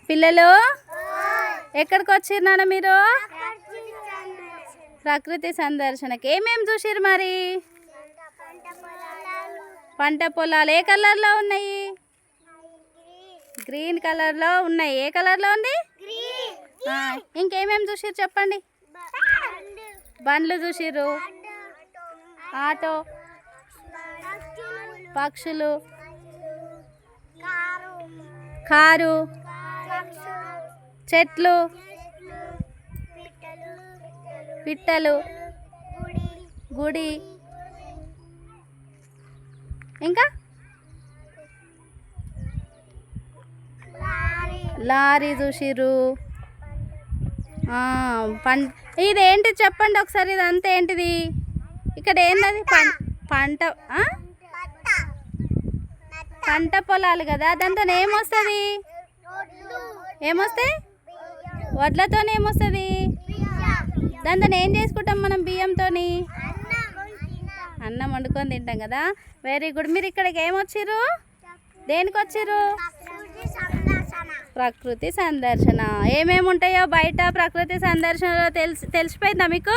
పిల్లలు ఎక్కడికి వచ్చిర్రు నాన్న మీరు? ప్రకృతి సందర్శనకి. ఏమేమి చూసిర్రు మరి? పంట పొలాలు ఏ కలర్లో ఉన్నాయి? గ్రీన్ కలర్లో ఉన్నాయి. ఏ కలర్లో ఉంది? ఇంకేమేమి చూసిర్రు చెప్పండి. బండ్లు చూసిర్రు, ఆటో, పక్షులు, కారు, చెట్లు, పిట్టలు, గుడి, ఇంకా లారీ చూసిర్రు. ఇదేంటి చెప్పండి ఒకసారి. ఇదంతా ఏంటిది? ఇక్కడ ఏంటది? పంట పొలాలు కదా. దాంతో ఏమొస్తుంది? ఏమొస్తాయి? వడ్లతో ఏమొస్తుంది? దాంతో ఏం చేసుకుంటాం మనం? బియ్యంతో అన్నం వండుకొని తింటాం కదా. Very good. మీరు ఇక్కడికి ఏమొచ్చిర్రు? దేనికి వచ్చిర్రు? ప్రకృతి సందర్శన. ఏమేమి ఉంటాయో బయట ప్రకృతి సందర్శనలో తెలిసిపోయిందా మీకు?